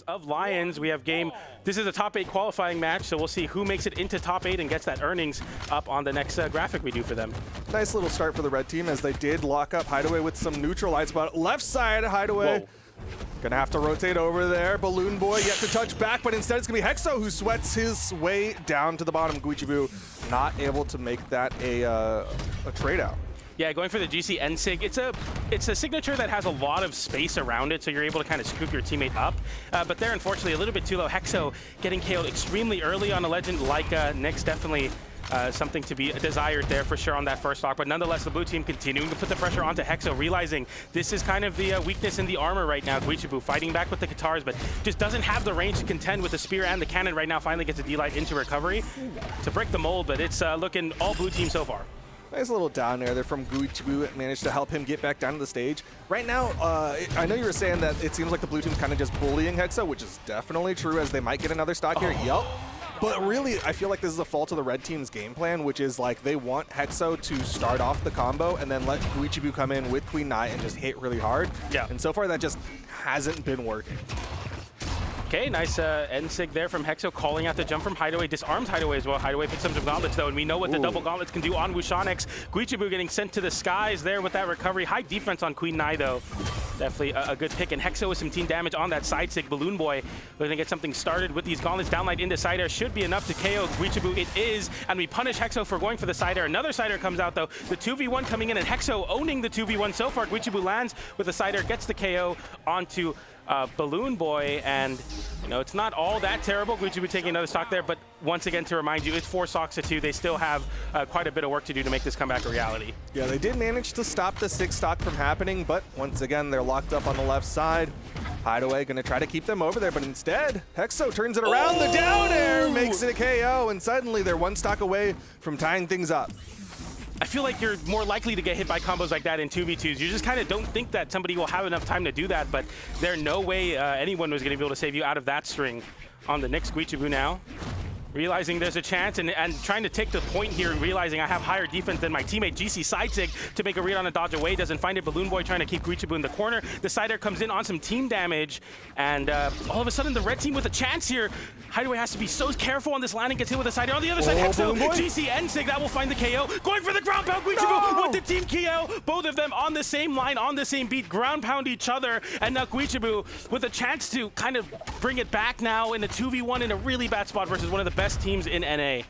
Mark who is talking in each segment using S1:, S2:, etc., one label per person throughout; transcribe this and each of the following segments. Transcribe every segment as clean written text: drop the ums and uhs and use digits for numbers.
S1: Of Lions, we have game. This is a top 8 qualifying match, so we'll see who makes it into top 8 and gets that earnings up on the next graphic we do for them.
S2: Nice little start for the red team as they did lock up Hideaway with some neutral lights, but left side Hideaway.
S1: Whoa.
S2: Gonna have to rotate over there. BalloonBoy yet to touch back, but instead it's gonna be Hexo who sweats his way down to the bottom. Guichabou not able to make that a trade out.
S1: Yeah, going for the GC N-Sig. It's a signature that has a lot of space around it, so you're able to kind of scoop your teammate up. But they're unfortunately a little bit too low. Hexo getting KO'd extremely early on a legend like Nyx. Definitely something to be desired there for sure on that first stock. But nonetheless, the blue team continuing to put the pressure onto Hexo, realizing this is kind of the weakness in the armor right now. Guichabou fighting back with the guitars, but just doesn't have the range to contend with the spear and the cannon right now. Finally gets a D-Light into recovery to break the mold, but it's looking all blue team so far.
S2: Nice little down air there from Guichabou. Managed to help him get back down to the stage. Right now, I know you were saying that it seems like the blue team's kind of just bullying Hexo, which is definitely true as they might get another stock here. Yup. But really, I feel like this is a fault of the red team's game plan, which is like they want Hexo to start off the combo and then let Guichabou come in with Queen Knight and just hit really hard.
S1: Yeah.
S2: And so far, that just hasn't been working.
S1: Okay, nice N-Sig there from Hexo, calling out the jump from Hideaway. Disarms Hideaway as well. Hideaway picks up some gauntlets though, and we know what the double gauntlets can do on Wushonex. Guichabou getting sent to the skies there with that recovery. High defense on Queen Nai though. Definitely a good pick, and Hexo with some team damage on that side stick. BalloonBoy looking to get something started with these gauntlets. Downlight into side air should be enough to KO Guichabou. It is, and we punish Hexo for going for the side air. Another side air comes out though. The 2v1 coming in, and Hexo owning the 2v1 so far. Guichabou lands with the side air, gets the KO onto BalloonBoy, and you know, it's not all that terrible. Guichabou taking another stock there, but once again, to remind you, it's 4 stocks to 2. They still have quite a bit of work to do to make this comeback a reality.
S2: Yeah, they did manage to stop the 6 stock from happening, but once again, they're locked up on the left side. Hideaway gonna try to keep them over there, but instead, Hexo turns it around. The down air makes it a KO, and suddenly they're 1 stock away from tying things up.
S1: I feel like you're more likely to get hit by combos like that in 2v2s. You just kind of don't think that somebody will have enough time to do that, but there's no way anyone was going to be able to save you out of that string on the Nyx. Guichabou now realizing there's a chance and trying to take the point here and realizing I have higher defense than my teammate. GC side sig to make a read on a dodge away. Doesn't find it. BalloonBoy trying to keep Guichabou in the corner. The side air comes in on some team damage, and all of a sudden the red team with a chance here. Hideaway has to be so careful on this landing. Gets hit with a side air. On the other side, Hexo, GC N-Sig, that will find the KO. Going for the ground pound. Guichabou with the team KO. Both of them on the same line, on the same beat. Ground pound each other, and now Guichabou with a chance to kind of bring it back now in a 2v1 in a really bad spot versus one of the best teams in NA.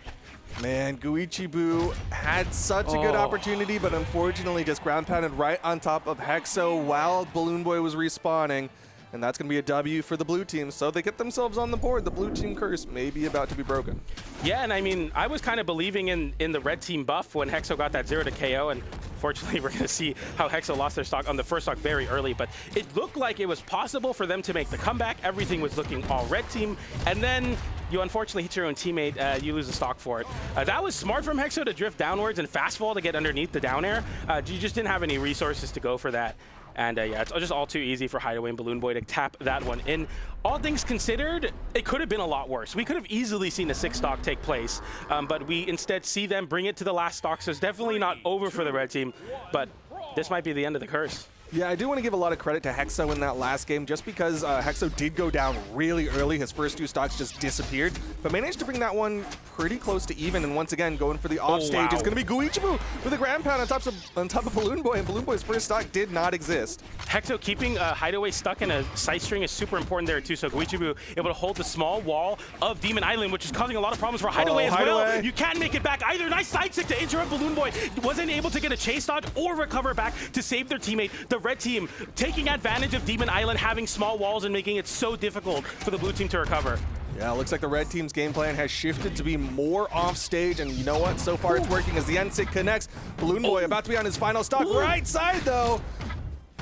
S2: Man, Guichabou had such a good opportunity, but unfortunately just ground pounded right on top of Hexo while BalloonBoy was respawning. And that's going to be a W for the blue team. So they get themselves on the board. The blue team curse may be about to be broken.
S1: Yeah, and I mean, I was kind of believing in the red team buff when Hexo got that 0 to KO, and fortunately we're going to see how Hexo lost their stock on the first stock very early, but it looked like it was possible for them to make the comeback. Everything was looking all red team, and then you unfortunately hit your own teammate, you lose the stock for it. That was smart from Hexo to drift downwards and fast fall to get underneath the down air. You just didn't have any resources to go for that. And yeah, it's just all too easy for Hideaway and BalloonBoy to tap that one in. All things considered, it could have been a lot worse. We could have easily seen a 6 stock take place, but we instead see them bring it to the last stock, so it's definitely not over for the red team, but this might be the end of the curse.
S2: Yeah, I do want to give a lot of credit to Hexo in that last game just because Hexo did go down really early. His first 2 stocks just disappeared, but managed to bring that one pretty close to even. And once again, going for the off stage, it's going to be Guichabou with a ground pound on top of BalloonBoy, and BalloonBoy's first stock did not exist.
S1: Hexo keeping Hideaway stuck in a side string is super important there too, so Guichabou able to hold the small wall of Demon Island, which is causing a lot of problems for Hideaway as well. You can't make it back either. Nice side stick to interrupt BalloonBoy. Wasn't able to get a chase dodge or recover back to save their teammate. The red team taking advantage of Demon Island having small walls and making it so difficult for the blue team to recover.
S2: Yeah, it looks like the red team's game plan has shifted to be more off stage, and you know what? So far it's working as the N-Sig connects. BalloonBoy about to be on his final stock. Right side though.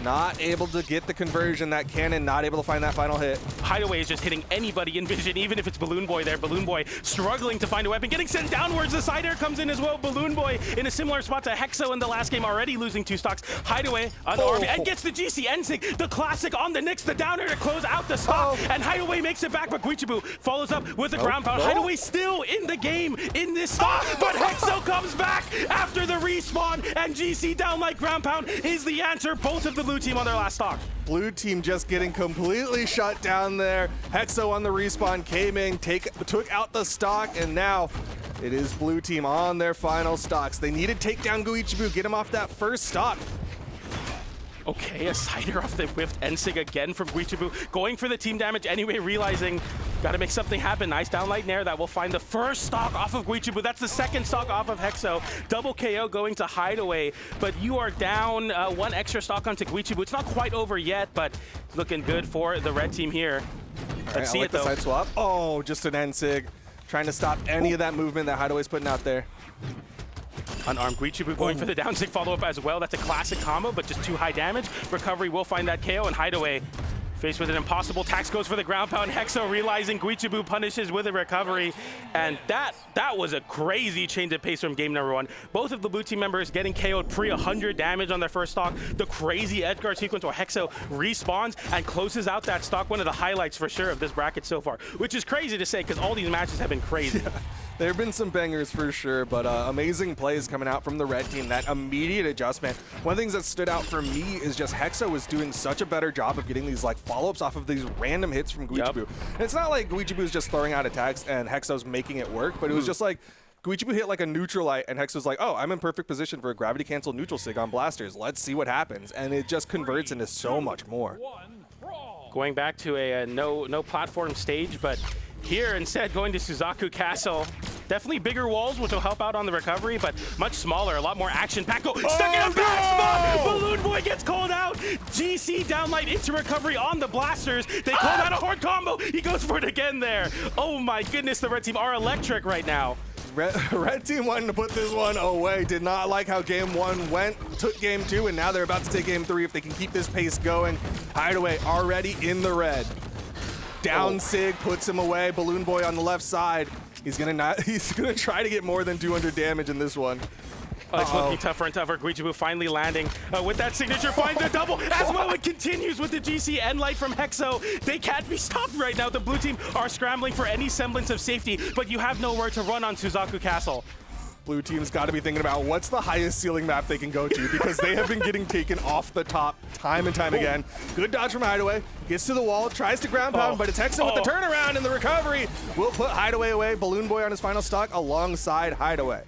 S2: Not able to get the conversion. That cannon not able to find that final hit.
S1: Hideaway is just hitting anybody in vision, even if it's BalloonBoy there. BalloonBoy struggling to find a weapon, getting sent downwards. The side air comes in as well. BalloonBoy in a similar spot to Hexo in the last game, already losing 2 stocks. Hideaway unarmed and gets the GC N-Sig, the classic on the Nyx, the down air to close out the stock. And Hideaway makes it back, but Guichabou follows up with a ground pound. Hideaway still in the game in this stock, but Hexo comes back after the respawn, and GC down like ground pound is the answer. Both of the blue team on their last stock.
S2: Blue team just getting completely shut down there. Hexo on the respawn came in, took out the stock, and now it is blue team on their final stocks. They need to take down Guichabou, get him off that first stock.
S1: Okay, a cider off the whiffed Ensig again from Guichabou, going for the team damage anyway, realizing gotta make something happen. Nice downlight nair that will find the first stock off of Guichabou. That's the second stock off of Hexo. Double KO going to Hideaway, but you are down one extra stock onto Guichabou. It's not quite over yet, but it's looking good for the red team here. Let's see it though.
S2: Side swap. Oh, just an Ensig, trying to stop any of that movement that Hideaway's putting out there.
S1: Unarmed Guichabou going for the down sig follow-up as well. That's a classic combo, but just too high damage. Recovery will find that KO, and Hideaway faced with an impossible tax goes for the ground pound. Hexo realizing Guichabou punishes with a recovery, and that was a crazy change of pace from game number one. Both of the blue team members getting KO'd pre 100 damage on their first stock. The crazy edge guard sequence where Hexo respawns and closes out that stock. One of the highlights for sure of this bracket so far, which is crazy to say because all these matches have been crazy.
S2: Yeah. There have been some bangers for sure, but amazing plays coming out from the red team. That immediate adjustment. One of the things that stood out for me is just Hexo was doing such a better job of getting these like follow-ups off of these random hits from Guichabou.
S1: Yep.
S2: And it's not like Guichabou's just throwing out attacks and Hexo's making it work, but it was just like Guichabou hit like a neutral light and Hexo's like, oh, I'm in perfect position for a gravity cancel neutral sig on blasters. Let's see what happens. And it just converts into so much more.
S1: Going back to a no platform stage, but here instead going to Suzaku Castle. Definitely bigger walls, which will help out on the recovery, but much smaller, a lot more action packed. Stuck in a back spot! BalloonBoy gets called out. GC downlight into recovery on the blasters. They called out a hard combo. He goes for it again there. Oh my goodness, the red team are electric right now.
S2: Red team wanting to put this one away. Did not like how game one went. Took game two, and now they're about to take game three if they can keep this pace going. Hideaway already in the red. Down sig puts him away. BalloonBoy on the left side. He's gonna try to get more than 200 damage in this one.
S1: Oh, it's looking tougher and tougher. Guichabou finally landing with that signature, finds the double as well. It continues with the GC end light from Hexo. They can't be stopped right now. The blue team are scrambling for any semblance of safety, but you have nowhere to run on Suzaku Castle.
S2: Blue team's got to be thinking about what's the highest ceiling map they can go to because they have been getting taken off the top time and time again. Good dodge from Hideaway. Gets to the wall, tries to ground pound, but it's Hexo with the turnaround and the recovery. Will put Hideaway away. BalloonBoy on his final stock alongside Hideaway.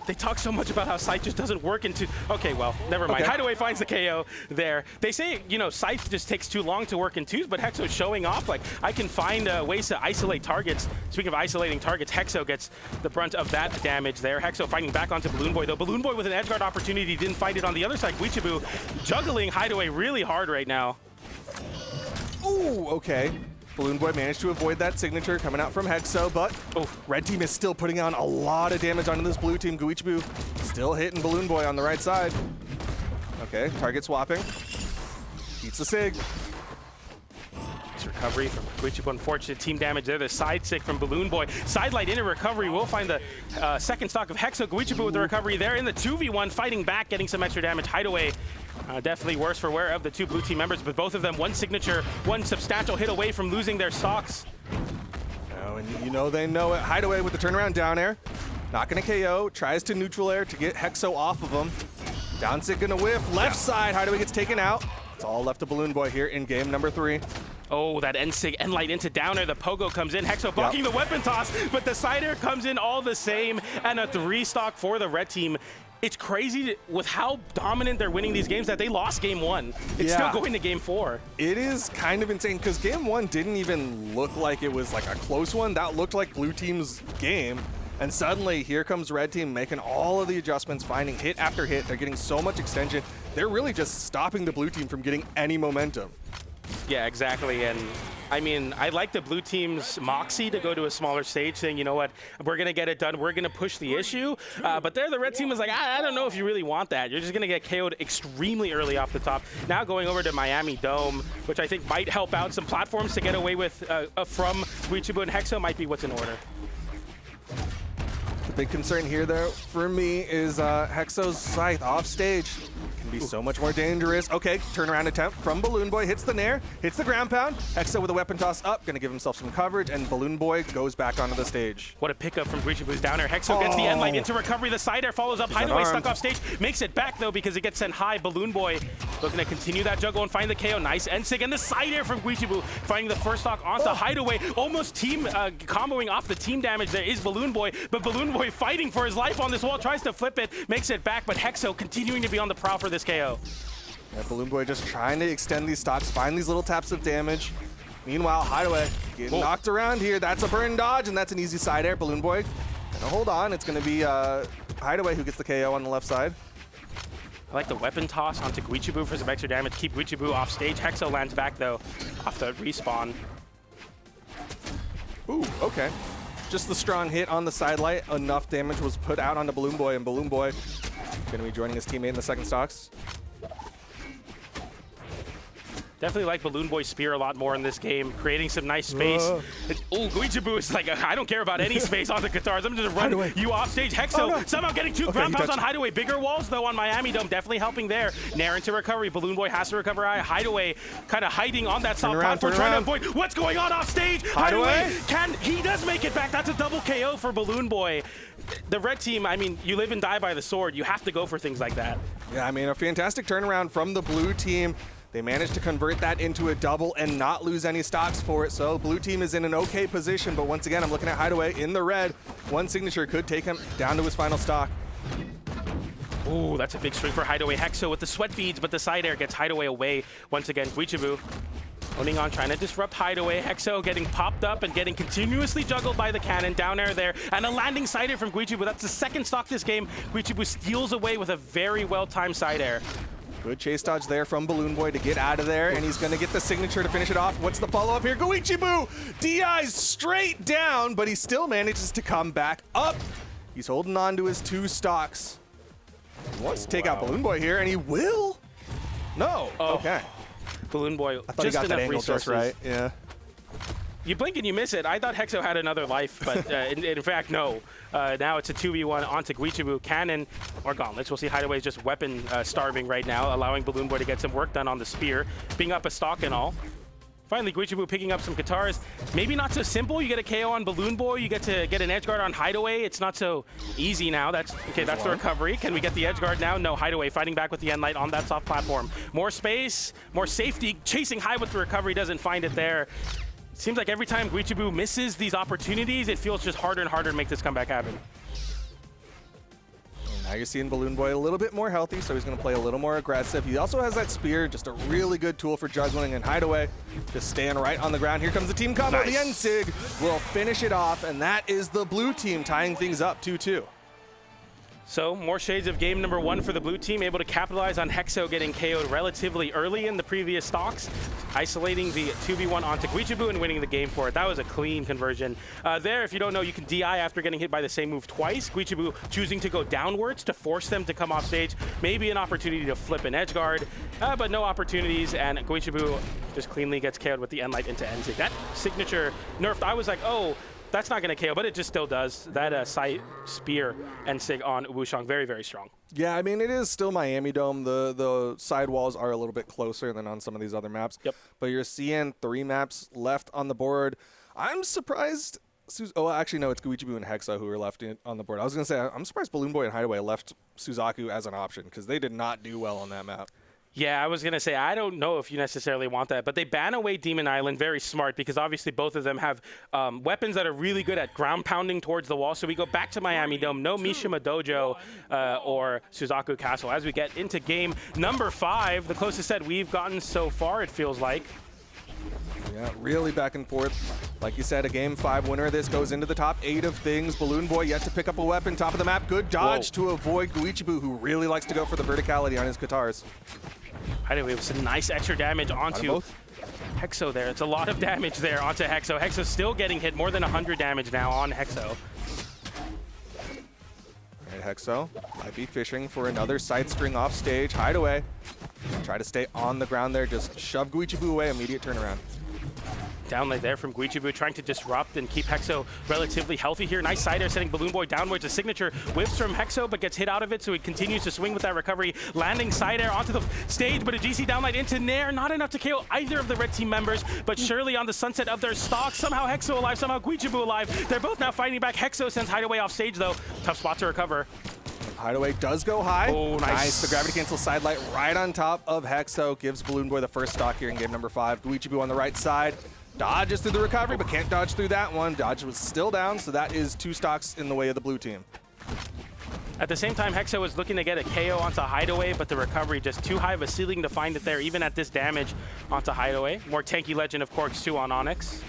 S1: They talk so much about how Scythe just doesn't work into... Okay, well, never mind.
S2: Okay.
S1: Hideaway finds the KO there. They say, you know, Scythe just takes too long to work in twos, but Hexo's showing off, like, I can find ways to isolate targets. Speaking of isolating targets, Hexo gets the brunt of that damage there. Hexo fighting back onto BalloonBoy, though. BalloonBoy with an edgeguard opportunity didn't find it on the other side. Guichabou juggling Hideaway really hard right now.
S2: Ooh, okay. BalloonBoy managed to avoid that signature coming out from Hexo, but red team is still putting on a lot of damage onto this blue team. Guichabou still hitting BalloonBoy on the right side. Okay, target swapping. Eats the sig.
S1: Nice recovery from Guichabou. Unfortunate team damage there. The side sig from BalloonBoy. Sidelight in a recovery. We'll find the second stock of Hexo. Guichabou with the recovery there in the 2v1, fighting back, getting some extra damage. Hideaway definitely worse for wear of the two blue team members, but both of them one signature, one substantial hit away from losing their stocks.
S2: Oh, and you know they know it. Hideaway with the turnaround down air. Not gonna KO. Tries to neutral air to get Hexo off of him. Down sig gonna whiff. Left side. Hideaway gets taken out. It's all left to BalloonBoy here in game number 3.
S1: Oh, that N-Sig N-Light into down air. The Pogo comes in. Hexo blocking the weapon toss, but the side air comes in all the same, and a 3 stock for the red team. It's crazy with how dominant they're winning these games that they lost game 1. It's still going to game 4.
S2: It is kind of insane because game 1 didn't even look like it was like a close one. That looked like blue team's game. And suddenly here comes red team making all of the adjustments, finding hit after hit. They're getting so much extension. They're really just stopping the blue team from getting any momentum.
S1: Yeah, exactly. And I mean, I like the blue team's moxie to go to a smaller stage saying, you know what, we're going to get it done. We're going to push the issue. But there, the red team was like, I don't know if you really want that. You're just going to get KO'd extremely early off the top. Now going over to Miami Dome, which I think might help out some platforms to get away with from Guichabou and Hexo might be what's in order.
S2: big concern here, though, for me is Hexo's scythe off stage. Can be so much more dangerous. Okay, turnaround attempt from BalloonBoy, hits the nair, hits the ground pound. Hexo with a weapon toss up, gonna give himself some coverage, and BalloonBoy goes back onto the stage.
S1: What a pickup from Guichabou's down air. Hexo gets the end light into recovery. The side air follows up. Hideaway stuck off stage. Makes it back, though, because it gets sent high. BalloonBoy looking to continue that juggle and find the KO. Nice end sig, and the side air from Guichabou, finding the first stock onto Hideaway. Almost team comboing off the team damage there is BalloonBoy, but BalloonBoy fighting for his life on this wall, tries to flip it, makes it back, but Hexo continuing to be on the prowl for this KO.
S2: Yeah, BalloonBoy just trying to extend these stocks, find these little taps of damage. Meanwhile, Hideaway getting knocked around here. That's a burn dodge, and that's an easy side air. BalloonBoy gonna hold on. It's gonna be Hideaway who gets the KO on the left side.
S1: I like the weapon toss onto Guichabou for some extra damage. Keep Guichabou off stage. Hexo lands back, though, off the respawn.
S2: Ooh, okay. Just the strong hit on the side light. Enough damage was put out onto BalloonBoy, and BalloonBoy gonna be joining his teammate in the second stocks.
S1: Definitely like BalloonBoy's spear a lot more in this game, creating some nice space. Oh, Guichabou is like, I don't care about any space on the Katars. I'm just gonna run you off stage. Hexo somehow getting two ground pounds on Hideaway. Bigger walls, though, on Miami Dome, definitely helping there. Nair into recovery. BalloonBoy has to recover. Hideaway kind of hiding on that soft platform, trying to avoid what's going on off stage. Hideaway he does make it back. That's a double KO for BalloonBoy. The red team, I mean, you live and die by the sword. You have to go for things like that.
S2: Yeah, I mean, a fantastic turnaround from the blue team. They managed to convert that into a double and not lose any stocks for it. So blue team is in an okay position, but once again, I'm looking at Hideaway in the red. One signature could take him down to his final stock.
S1: Ooh, that's a big swing for Hideaway. Hexo with the sweat beads, but the side air gets Hideaway away once again. Guichabou owning on, trying to disrupt Hideaway. Hexo getting popped up and getting continuously juggled by the cannon. Down air there, and a landing side air from Guichabou. That's the second stock this game. Guichabou steals away with a very well-timed side air.
S2: Good chase dodge there from BalloonBoy to get out of there, and he's going to get the signature to finish it off. What's the follow-up here? Guichabou DI's straight down, but he still manages to come back up. He's holding on to his two stocks. He wants to take out BalloonBoy here, and he will. No. Okay.
S1: BalloonBoy,
S2: I thought he got that angle just right. Yeah.
S1: You blink and you miss it. I thought Hexo had another life, but in fact, no. Now it's a 2v1 onto Guichabou. Cannon or gauntlets. We'll see Hideaway's just weapon starving right now, allowing BalloonBoy to get some work done on the spear, being up a stock and all. Finally, Guichabou picking up some Katars. Maybe not so simple. You get a KO on BalloonBoy. You get to get an edge guard on Hideaway. It's not so easy now. That's okay. That's the recovery. Can we get the edge guard now? No. Hideaway fighting back with the end light on that soft platform. More space, more safety. Chasing high with the recovery, doesn't find it there. Seems like every time Guichabou misses these opportunities, it feels just harder and harder to make this comeback happen.
S2: Now you're seeing BalloonBoy a little bit more healthy, so he's going to play a little more aggressive. He also has that spear, just a really good tool for juggling, and Hideaway just staying right on the ground. Here comes the team combo. Nice. The end sig will finish it off, and that is the blue team tying things up 2-2.
S1: So, more shades of game number one for the blue team, able to capitalize on Hexo getting KO'd relatively early in the previous stocks, isolating the 2v1 onto Guichabou and winning the game for it. That was a clean conversion. There, if you don't know, you can DI after getting hit by the same move twice. Guichabou choosing to go downwards to force them to come off stage. Maybe an opportunity to flip an edge guard, but no opportunities, and Guichabou just cleanly gets KO'd with the end light into end sig. That signature nerfed, I was like, oh, that's not going to KO, but it just still does. That sight spear and sig on Wushang, very, very strong.
S2: Yeah, I mean, it is still Miami Dome. The side walls are a little bit closer than on some of these other maps.
S1: Yep.
S2: But you're seeing 3 maps left on the board. I'm surprised. Oh, actually, no, it's Guichabou and Hexo who are left on the board. I was going to say, I'm surprised BalloonBoy and Hideaway left Suzaku as an option because they did not do well on that map.
S1: Yeah, I was going to say, I don't know if you necessarily want that, but they ban away Demon Island, very smart, because obviously both of them have weapons that are really good at ground pounding towards the wall. So we go back to Miami Dome, no Mishima Dojo or Suzaku Castle. As we get into game number 5, the closest set we've gotten so far, it feels like.
S2: Yeah, really back and forth. Like you said, a game 5 winner. This goes into the top 8 of things. BalloonBoy yet to pick up a weapon. Top of the map. Good dodge to avoid Guichabou, who really likes to go for the verticality on his Katars.
S1: Hideaway with some nice extra damage onto Hexo there. It's a lot of damage there onto Hexo. Hexo's still getting hit. More than 100 damage now on Hexo.
S2: All right, Hexo might be fishing for another side string off stage. Hideaway. Try to stay on the ground there. Just shove Guichabou away. Immediate turnaround.
S1: Downlight there from Guichabou, trying to disrupt and keep Hexo relatively healthy here. Nice side air setting BalloonBoy downwards. A signature whiffs from Hexo, but gets hit out of it, so he continues to swing with that recovery. Landing side air onto the stage, but a GC downlight into Nair. Not enough to KO either of the red team members, but surely on the sunset of their stock. Somehow Hexo alive, somehow Guichabou alive. They're both now fighting back. Hexo sends Hideaway off stage, though. Tough spot to recover.
S2: Hideaway does go high.
S1: Oh, nice.
S2: The gravity cancel side light right on top of Hexo gives BalloonBoy the first stock here in game number 5. Guichabou on the right side. Dodges through the recovery, but can't dodge through that one. Dodge was still down, so that is 2 stocks in the way of the blue team.
S1: At the same time, Hexo was looking to get a KO onto Hideaway, but the recovery just too high of a ceiling to find it there, even at this damage onto Hideaway. More tanky Legend of Corks 2 on Onyx.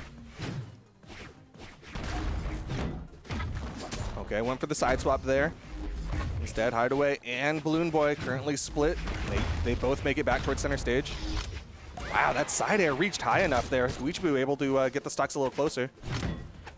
S2: Okay, went for the side swap there. Instead, Hideaway and BalloonBoy currently split. They both make it back towards center stage. Wow, that side air reached high enough there. Guichabou able to get the stocks a little closer.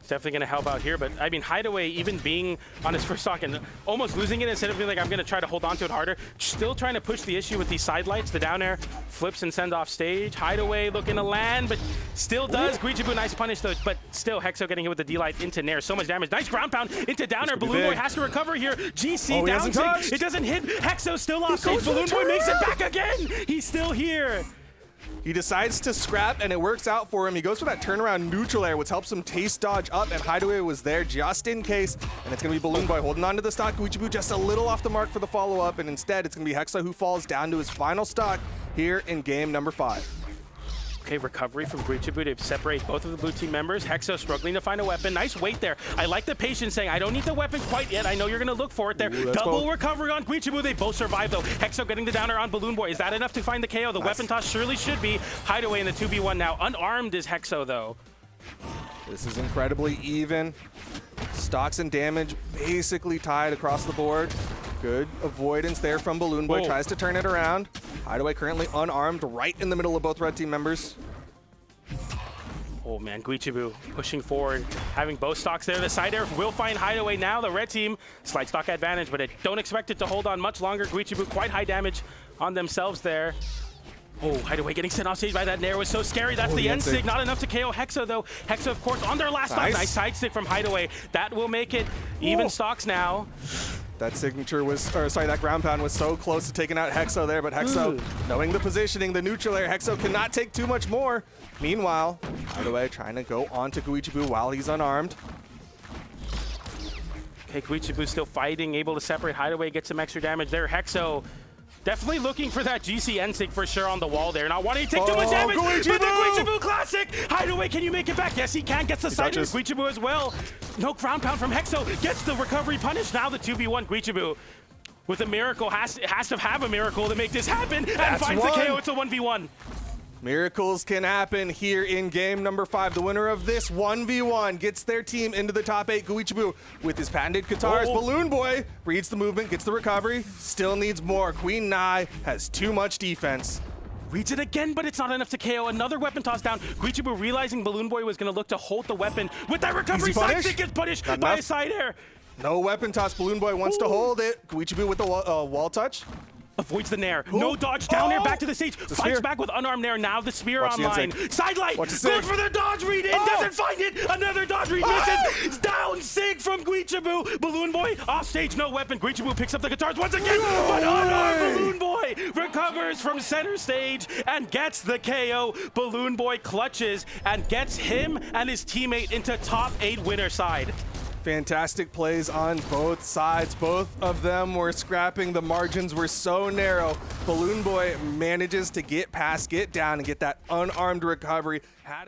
S1: It's definitely going to help out here, but I mean, Hideaway even being on his first stock and almost losing it instead of being like, I'm going to try to hold on to it harder, still trying to push the issue with these side lights. The down air flips and send off stage. Hideaway looking to land, but still does. Guichabou, nice punish though, but still Hexo getting hit with the D-light into Nair. So much damage. Nice ground pound into down air. BalloonBoy has to recover here. GC down sig. It doesn't hit. Hexo still off stage. BalloonBoy makes it back again. He's still here.
S2: He decides to scrap, and it works out for him. He goes for that turnaround neutral air, which helps him taste dodge up, and Hideaway was there just in case. And it's going to be BalloonBoy holding on to the stock. Guichabou just a little off the mark for the follow-up, and instead it's going to be Hexo who falls down to his final stock here in game number 5.
S1: Okay, recovery from Guichabou to separate both of the blue team members. Hexo struggling to find a weapon. Nice wait there. I like the patience saying, I don't need the weapon quite yet. I know you're going to look for it there.
S2: Ooh,
S1: double recovery on Guichabou. They both survive, though. Hexo getting the downer on BalloonBoy. Is that enough to find the KO? The weapon toss surely should be. Hideaway in the 2v1 now. Unarmed is Hexo, though.
S2: This is incredibly even. Stocks and damage basically tied across the board. Good avoidance there from BalloonBoy. Tries to turn it around. Hideaway currently unarmed right in the middle of both red team members.
S1: Oh man, Guichabou pushing forward, having both stocks there. The side air will find Hideaway now. The red team, slight stock advantage, but I don't expect it to hold on much longer. Guichabou quite high damage on themselves there. Oh, Hideaway getting sent off stage by that Nair was so scary. That's the end sig. Not enough to KO Hexo, though. Hexo, of course, on their last stock. Nice side stick from Hideaway. That will make it even stocks now.
S2: That signature was, or sorry, that ground pound was so close to taking out Hexo there, but Hexo, knowing the positioning, the neutral air, Hexo cannot take too much more. Meanwhile, Hideaway trying to go on to Guichabou while he's unarmed.
S1: Okay, Guichabou still fighting, able to separate Hideaway, get some extra damage there. Hexo definitely looking for that GC N-sig for sure on the wall there. Not wanting to take too much damage, but the Guichabou classic! Hideaway, can you make it back? Yes, he can. Gets the side of Guichabou as well. No ground pound from Hexo. Gets the recovery punish. Now the 2v1 Guichabou with a miracle. Has to have a miracle to make this happen. And finds the KO. It's a 1v1.
S2: Miracles can happen here in game number 5. The winner of this 1v1 gets their team into the top 8. Guichabou with his patented guitars. BalloonBoy reads the movement, gets the recovery, still needs more. Queen Nai has too much defense.
S1: Reads it again, but it's not enough to KO. Another weapon toss down. Guichabou realizing BalloonBoy was going to look to hold the weapon. With that recovery, side stick gets punished by a side air.
S2: No weapon toss. BalloonBoy wants to hold it. Guichabou with the wall touch.
S1: Avoids the Nair. No dodge down air, back to the stage. Fights back with unarmed Nair. Now the spear online. Sidelight. Goes for the dodge read in. Doesn't find it. Another dodge read misses. Down sig from Guichabou. BalloonBoy off stage. No weapon. Guichabou picks up the guitars once again. But unarmed BalloonBoy recovers from center stage and gets the KO. BalloonBoy clutches and gets him and his teammate into top 8 winner side.
S2: Fantastic plays on both sides. Both of them were scrapping. The margins were so narrow. BalloonBoy manages to get past, get down, and get that unarmed recovery.